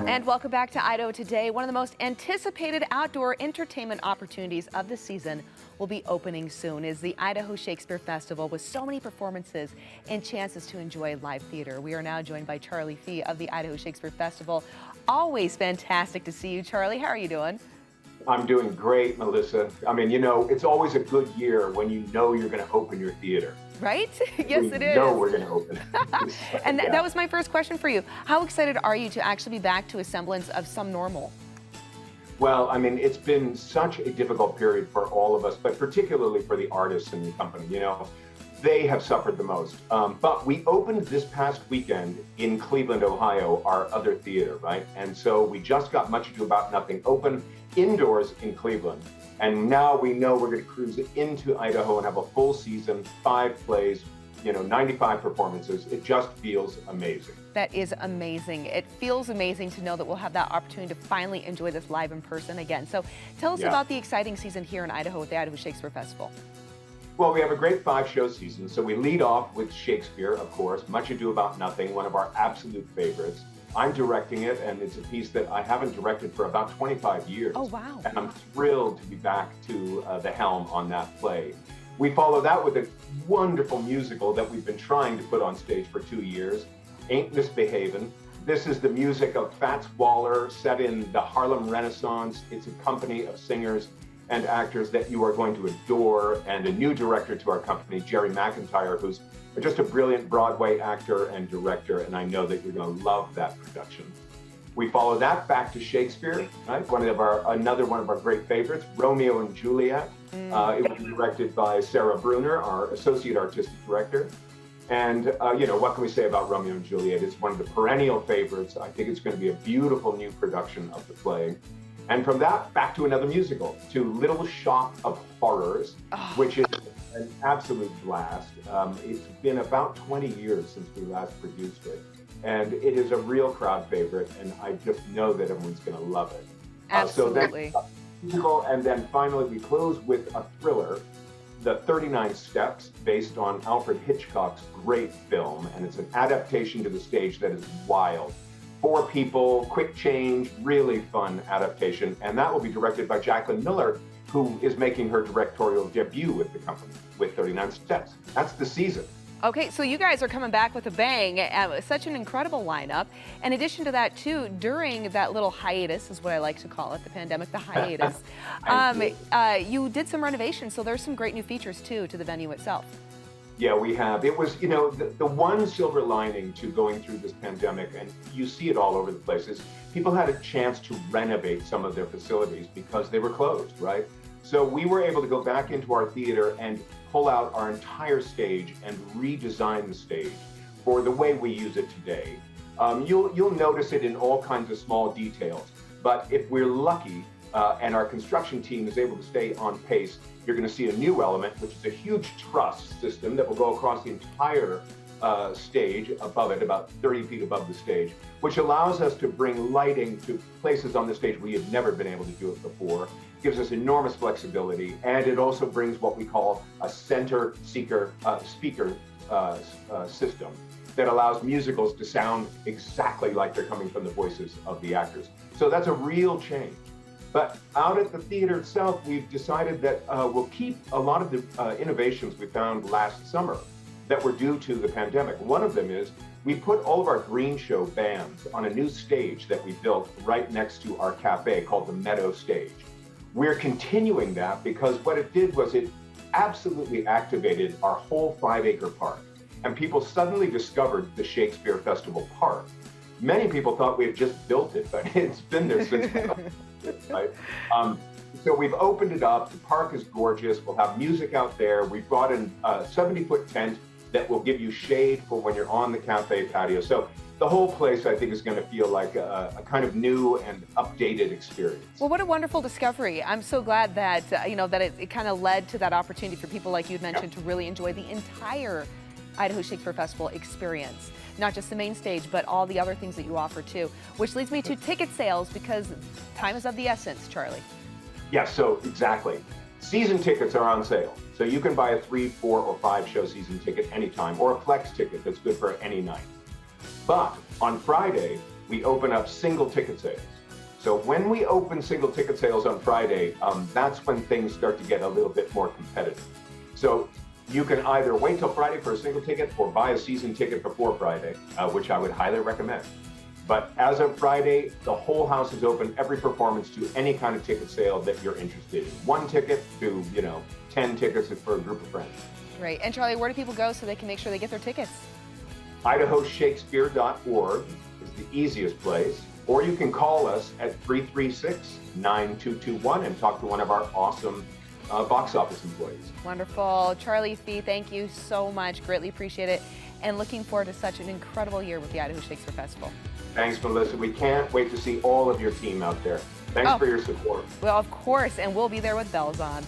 And welcome back to Idaho Today. One of the most anticipated outdoor entertainment opportunities of the season will be opening soon is the Idaho Shakespeare Festival with so many performances and chances to enjoy live theater. We are now joined by Charlie Fee of the Idaho Shakespeare Festival. Always fantastic to see you, Charlie. How are you doing? I'm doing great, Melissa. I mean, you know, it's always a good year when you know you're going to open your theater. Right? Yes, it is. We know we're going to open it. And that was my first question for you. How excited are you to actually be back to a semblance of some normal? Well, I mean, it's been such a difficult period for all of us, but particularly for the artists in the company. You know, they have suffered the most. But we opened this past weekend in Cleveland, Ohio, our other theater, right? And so we just got Much Ado About Nothing open indoors in Cleveland. And now we know we're going to cruise into Idaho and have a full season, 5 plays, 95 performances. It just feels amazing. That is amazing. It feels amazing to know that we'll have that opportunity to finally enjoy this live in person again. So tell us about the exciting season here in Idaho with the Idaho Shakespeare Festival. Well, we have a great 5-show season. So we lead off with Shakespeare, of course, Much Ado About Nothing, one of our absolute favorites. I'm directing it, and it's a piece that I haven't directed for about 25 years. Oh, wow. And I'm thrilled to be back to the helm on that play. We follow that with a wonderful musical that we've been trying to put on stage for 2 years, Ain't Misbehavin'. This is the music of Fats Waller set in the Harlem Renaissance. It's a company of singers and actors that you are going to adore, and a new director to our company, Jerry McIntyre, who's just a brilliant Broadway actor and director, and I know that you're going to love that production. We follow that back to Shakespeare, right? Another one of our great favorites, Romeo and Juliet. It was directed by Sarah Bruner, our associate artistic director. And what can we say about Romeo and Juliet? It's one of the perennial favorites. I think it's going to be a beautiful new production of the play. And from that, back to another musical, to Little Shop of Horrors, which is an absolute blast. It's been about 20 years since we last produced it. And it is a real crowd favorite, and I just know that everyone's going to love it. Absolutely. So that's musical, and then finally we close with a thriller, The 39 Steps, based on Alfred Hitchcock's great film, and it's an adaptation to the stage that is wild. 4 people, quick change, really fun adaptation, and that will be directed by Jacqueline Miller, who is making her directorial debut with the company with 39 Steps. That's the season. Okay, so you guys are coming back with a bang. Such an incredible lineup. In addition to that, too, during that little hiatus, is what I like to call it, the pandemic, the hiatus, you did some renovations, so there's some great new features, too, to the venue itself. Yeah, we have. It was, the one silver lining to going through this pandemic, and you see it all over the place, is people had a chance to renovate some of their facilities because they were closed, right? So we were able to go back into our theater and pull out our entire stage and redesign the stage for the way we use it today. You'll notice it in all kinds of small details, but if we're lucky and our construction team is able to stay on pace, you're going to see a new element, which is a huge truss system that will go across the entire stage above it, about 30 feet above the stage, which allows us to bring lighting to places on the stage we had never been able to do it before. Gives us enormous flexibility, and it also brings what we call a center speaker system that allows musicals to sound exactly like they're coming from the voices of the actors. So that's a real change. But out at the theater itself, we've decided that we'll keep a lot of the innovations we found last summer that were due to the pandemic. One of them is we put all of our green show bands on a new stage that we built right next to our cafe called the Meadow Stage. We're continuing that because what it did was it absolutely activated our whole 5-acre park. And people suddenly discovered the Shakespeare Festival Park. Many people thought we had just built it, but it's been there since right? So we've opened it up. The park is gorgeous. We'll have music out there. We've brought in a 70-foot tent that will give you shade for when you're on the cafe patio. So the whole place, I think, is going to feel like a kind of new and updated experience. Well, what a wonderful discovery. I'm so glad that, that it kind of led to that opportunity for people like you mentioned to really enjoy the entire Idaho Shakespeare Festival experience. Not just the main stage, but all the other things that you offer too. Which leads me to ticket sales, because time is of the essence, Charlie. Yeah, so exactly. Season tickets are on sale. So you can buy a 3, 4, or 5 show season ticket anytime, or a flex ticket that's good for any night. But on Friday, we open up single ticket sales. So when we open single ticket sales on Friday, that's when things start to get a little bit more competitive. So you can either wait till Friday for a single ticket or buy a season ticket before Friday, which I would highly recommend. But as of Friday, the whole house is open, every performance, to any kind of ticket sale that you're interested in. 1 ticket to, 10 tickets for a group of friends. Great. And Charlie, where do people go so they can make sure they get their tickets? idaho-shakespeare.org is the easiest place. Or you can call us at 336-9221 and talk to one of our awesome box office employees. Wonderful. Charlie Fee, thank you so much. Greatly appreciate it. And looking forward to such an incredible year with the Idaho Shakespeare Festival. Thanks, Melissa. We can't wait to see all of your team out there. Thanks for your support. Well, of course, and we'll be there with bells on.